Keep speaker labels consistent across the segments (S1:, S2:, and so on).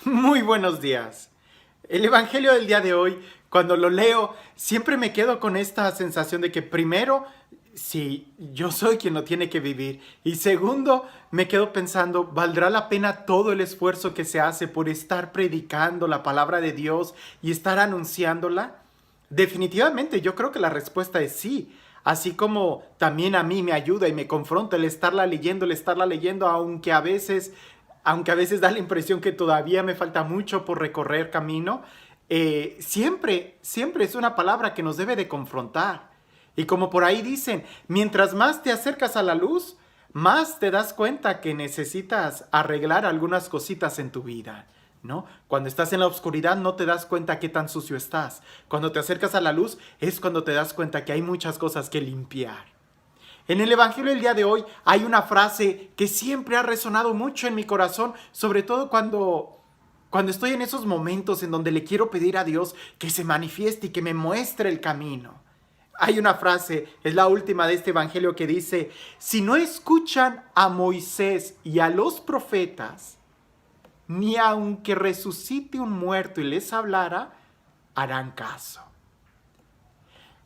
S1: Muy buenos días. El Evangelio del día de hoy, cuando lo leo, siempre me quedo con esta sensación de que primero, sí, yo soy quien lo tiene que vivir. Y segundo, me quedo pensando, ¿valdrá la pena todo el esfuerzo que se hace por estar predicando la palabra de Dios y estar anunciándola? Definitivamente, yo creo que la respuesta es sí. Así como también a mí me ayuda y me confronta el estarla leyendo, aunque a veces da la impresión que todavía me falta mucho por recorrer camino, siempre es una palabra que nos debe de confrontar. Y como por ahí dicen, mientras más te acercas a la luz, más te das cuenta que necesitas arreglar algunas cositas en tu vida, ¿no? Cuando estás en la oscuridad no te das cuenta qué tan sucio estás. Cuando te acercas a la luz es cuando te das cuenta que hay muchas cosas que limpiar. En el Evangelio del día de hoy hay una frase que siempre ha resonado mucho en mi corazón, sobre todo cuando estoy en esos momentos en donde le quiero pedir a Dios que se manifieste y que me muestre el camino. Hay una frase, es la última de este Evangelio, que dice: si no escuchan a Moisés y a los profetas, ni aunque resucite un muerto y les hablara, harán caso.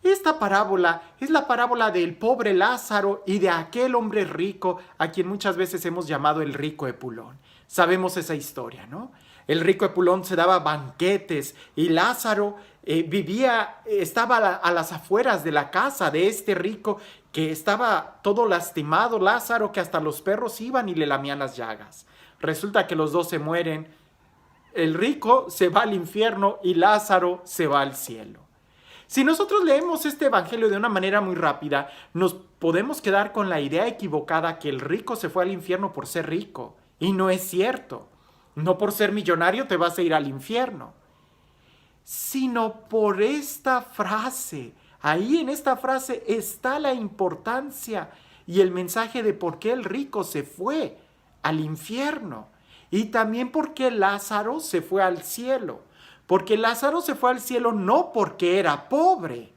S1: Esta parábola es la parábola del pobre Lázaro y de aquel hombre rico a quien muchas veces hemos llamado el rico Epulón. Sabemos esa historia, ¿no? El rico Epulón se daba banquetes y Lázaro estaba a las afueras de la casa de este rico que estaba todo lastimado, Lázaro, que hasta los perros iban y le lamían las llagas. Resulta que los dos se mueren, el rico se va al infierno y Lázaro se va al cielo. Si nosotros leemos este evangelio de una manera muy rápida, nos podemos quedar con la idea equivocada que el rico se fue al infierno por ser rico. Y no es cierto. No por ser millonario te vas a ir al infierno, sino por esta frase. Ahí en esta frase está la importancia y el mensaje de por qué el rico se fue al infierno y también por qué Lázaro se fue al cielo. Porque Lázaro se fue al cielo no porque era pobre,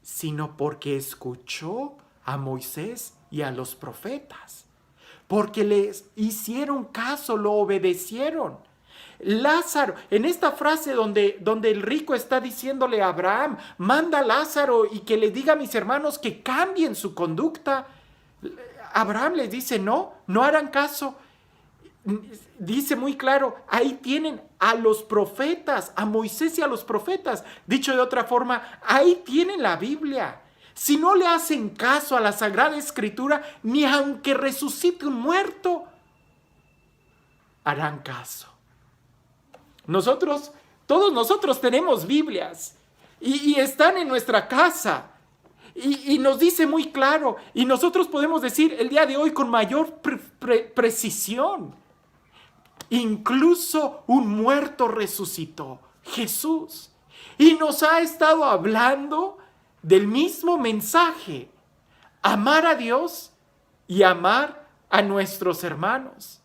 S1: sino porque escuchó a Moisés y a los profetas. Porque les hicieron caso, lo obedecieron. Lázaro, en esta frase donde el rico está diciéndole a Abraham: manda a Lázaro y que le diga a mis hermanos que cambien su conducta, Abraham les dice: no, no harán caso. Dice muy claro, ahí tienen a los profetas, a Moisés y a los profetas. Dicho de otra forma, ahí tienen la Biblia. Si no le hacen caso a la Sagrada Escritura, ni aunque resucite un muerto, harán caso. Todos nosotros tenemos Biblias y están en nuestra casa. Y nos dice muy claro, y nosotros podemos decir el día de hoy con mayor precisión: incluso un muerto resucitó, Jesús. Y nos ha estado hablando del mismo mensaje: amar a Dios y amar a nuestros hermanos.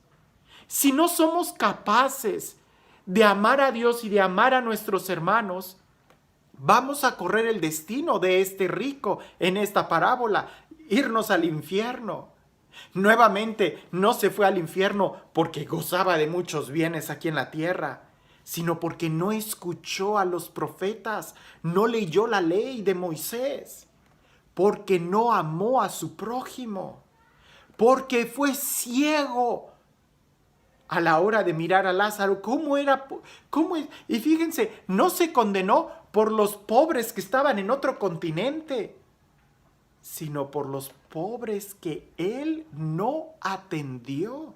S1: Si no somos capaces de amar a Dios y de amar a nuestros hermanos, vamos a correr el destino de este rico en esta parábola: irnos al infierno. Nuevamente, no se fue al infierno porque gozaba de muchos bienes aquí en la tierra, sino porque no escuchó a los profetas, no leyó la ley de Moisés, porque no amó a su prójimo, porque fue ciego a la hora de mirar a Lázaro. ¿Cómo era? Y fíjense, no se condenó por los pobres que estaban en otro continente, sino por los pobres que él no atendió.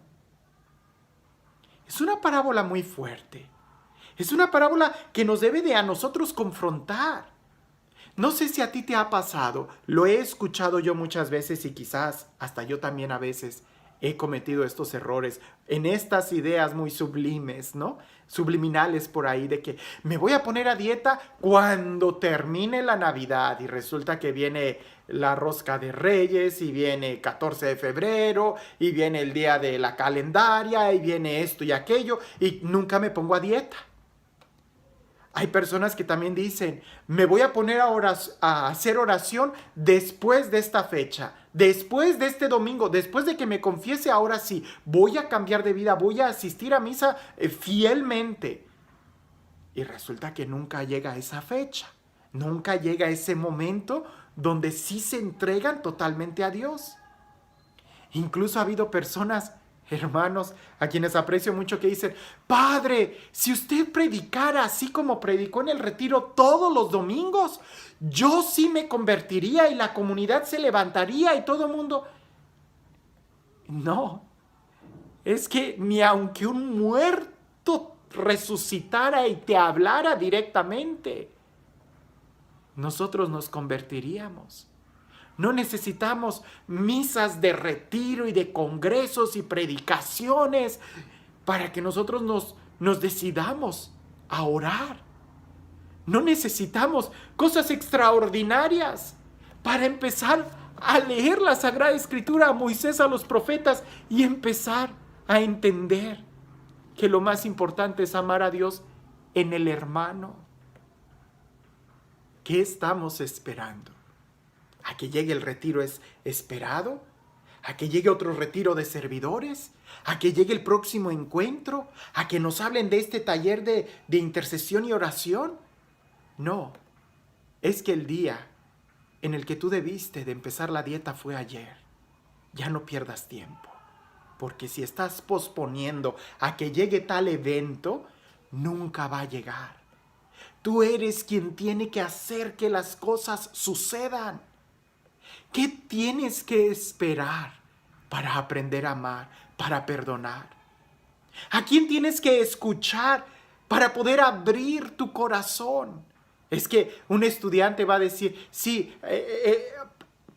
S1: Es una parábola muy fuerte. Es una parábola que nos debe de a nosotros confrontar. No sé si a ti te ha pasado, lo he escuchado yo muchas veces y quizás hasta yo también a veces he cometido estos errores en estas ideas muy sublimes, ¿no? Subliminales por ahí de que me voy a poner a dieta cuando termine la Navidad y resulta que viene la rosca de Reyes y viene 14 de febrero y viene el día de la calendaria y viene esto y aquello y nunca me pongo a dieta. Hay personas que también dicen: me voy a poner a hacer oración después de esta fecha, Después de este domingo, después de que me confiese, ahora sí, voy a cambiar de vida, voy a asistir a misa fielmente. Y resulta que nunca llega esa fecha, nunca llega ese momento donde sí se entregan totalmente a Dios. Incluso ha habido personas, hermanos, a quienes aprecio mucho, que dicen: Padre, si usted predicara así como predicó en el retiro todos los domingos, yo sí me convertiría y la comunidad se levantaría y todo el mundo... No, es que ni aunque un muerto resucitara y te hablara directamente, nosotros nos convertiríamos. No necesitamos misas de retiro y de congresos y predicaciones para que nosotros nos decidamos a orar. No necesitamos cosas extraordinarias para empezar a leer la Sagrada Escritura, a Moisés, a los profetas, y empezar a entender que lo más importante es amar a Dios en el hermano. ¿Qué estamos esperando? ¿A que llegue el retiro es esperado? ¿A que llegue otro retiro de servidores? ¿A que llegue el próximo encuentro? ¿A que nos hablen de este taller de intercesión y oración? No, es que el día en el que tú debiste de empezar la dieta fue ayer. Ya no pierdas tiempo, porque si estás posponiendo a que llegue tal evento, nunca va a llegar. Tú eres quien tiene que hacer que las cosas sucedan. ¿Qué tienes que esperar para aprender a amar, para perdonar? ¿A quién tienes que escuchar para poder abrir tu corazón? Es que un estudiante va a decir: sí,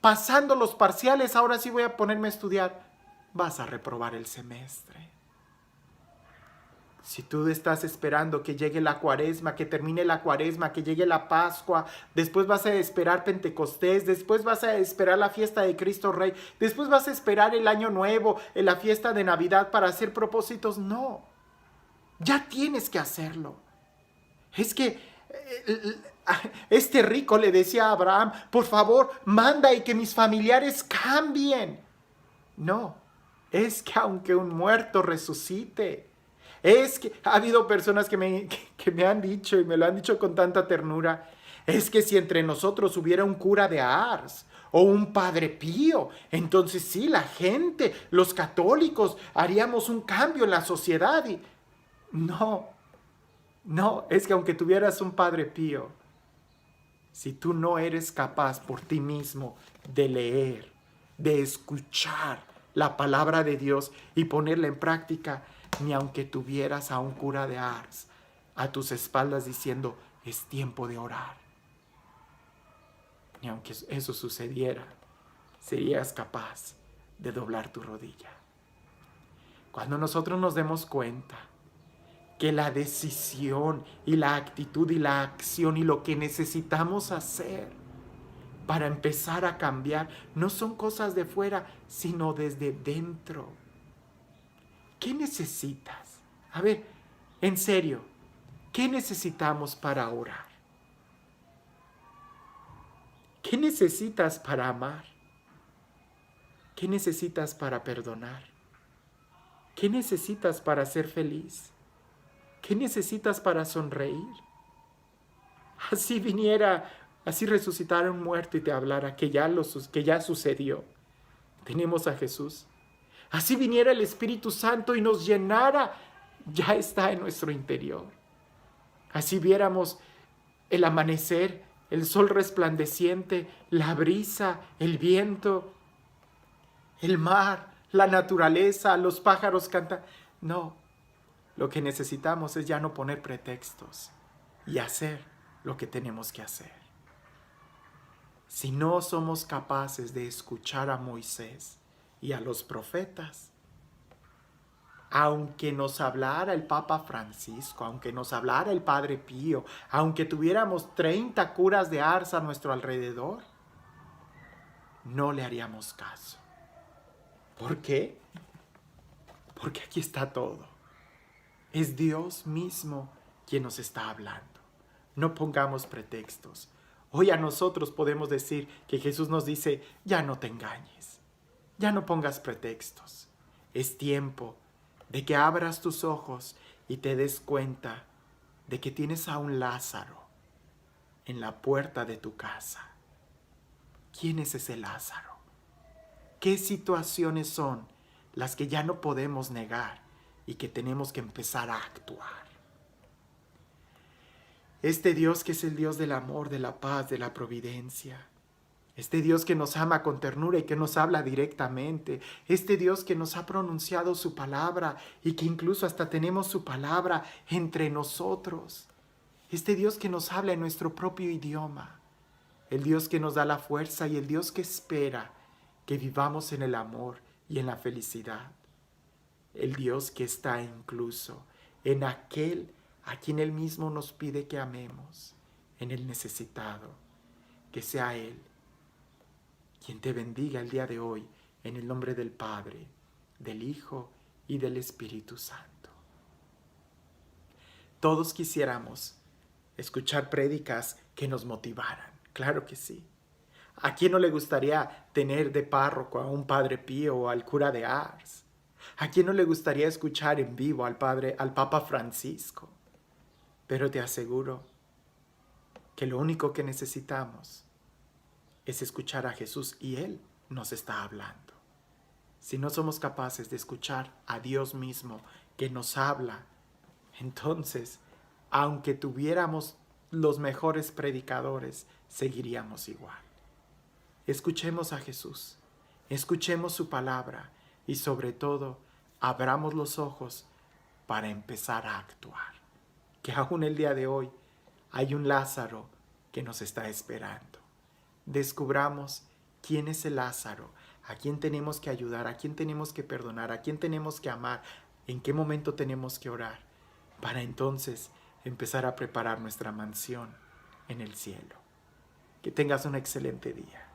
S1: pasando los parciales, ahora sí voy a ponerme a estudiar. Vas a reprobar el semestre. Si tú estás esperando que llegue la Cuaresma, que termine la Cuaresma, que llegue la Pascua, después vas a esperar Pentecostés, después vas a esperar la fiesta de Cristo Rey, después vas a esperar el Año Nuevo, la fiesta de Navidad para hacer propósitos, no. Ya tienes que hacerlo. Es que este rico le decía a Abraham: por favor, manda y que mis familiares cambien. No, es que aunque un muerto resucite, es que ha habido personas que me han dicho, y me lo han dicho con tanta ternura, es que si entre nosotros hubiera un cura de Ars o un padre Pío, entonces sí, la gente, los católicos, haríamos un cambio en la sociedad. Y no, es que aunque tuvieras un padre Pío, si tú no eres capaz por ti mismo de leer, de escuchar la palabra de Dios y ponerla en práctica, ni aunque tuvieras a un cura de Ars a tus espaldas diciendo: es tiempo de orar, ni aunque eso sucediera, serías capaz de doblar tu rodilla. Cuando nosotros nos demos cuenta que la decisión y la actitud y la acción y lo que necesitamos hacer para empezar a cambiar no son cosas de fuera, sino desde dentro. ¿Qué necesitas? A ver, en serio, ¿qué necesitamos para orar? ¿Qué necesitas para amar? ¿Qué necesitas para perdonar? ¿Qué necesitas para ser feliz? ¿Qué necesitas para sonreír? Así resucitara un muerto y te hablara que ya sucedió. Tenemos a Jesús. Así viniera el Espíritu Santo y nos llenara, ya está en nuestro interior. Así viéramos el amanecer, el sol resplandeciente, la brisa, el viento, el mar, la naturaleza, los pájaros cantan. No, lo que necesitamos es ya no poner pretextos y hacer lo que tenemos que hacer. Si no somos capaces de escuchar a Moisés y a los profetas, aunque nos hablara el Papa Francisco, aunque nos hablara el Padre Pío, aunque tuviéramos 30 curas de Ars a nuestro alrededor, no le haríamos caso. ¿Por qué? Porque aquí está todo. Es Dios mismo quien nos está hablando. No pongamos pretextos. Hoy a nosotros podemos decir que Jesús nos dice: ya no te engañes. Ya no pongas pretextos. Es tiempo de que abras tus ojos y te des cuenta de que tienes a un Lázaro en la puerta de tu casa. ¿Quién es ese Lázaro? ¿Qué situaciones son las que ya no podemos negar y que tenemos que empezar a actuar? Este Dios que es el Dios del amor, de la paz, de la providencia. Este Dios que nos ama con ternura y que nos habla directamente. Este Dios que nos ha pronunciado su palabra y que incluso hasta tenemos su palabra entre nosotros. Este Dios que nos habla en nuestro propio idioma. El Dios que nos da la fuerza y el Dios que espera que vivamos en el amor y en la felicidad. El Dios que está incluso en aquel a quien Él mismo nos pide que amemos, en el necesitado, que sea Él quien te bendiga el día de hoy en el nombre del Padre, del Hijo y del Espíritu Santo. Todos quisiéramos escuchar prédicas que nos motivaran, claro que sí. ¿A quién no le gustaría tener de párroco a un Padre Pío o al cura de Ars? ¿A quién no le gustaría escuchar en vivo al Papa Francisco? Pero te aseguro que lo único que necesitamos es escuchar a Jesús y Él nos está hablando. Si no somos capaces de escuchar a Dios mismo que nos habla, entonces, aunque tuviéramos los mejores predicadores, seguiríamos igual. Escuchemos a Jesús, escuchemos su palabra y sobre todo, abramos los ojos para empezar a actuar. Que aún el día de hoy hay un Lázaro que nos está esperando. Descubramos quién es el Lázaro, a quién tenemos que ayudar, a quién tenemos que perdonar, a quién tenemos que amar, en qué momento tenemos que orar, para entonces empezar a preparar nuestra mansión en el cielo. Que tengas un excelente día.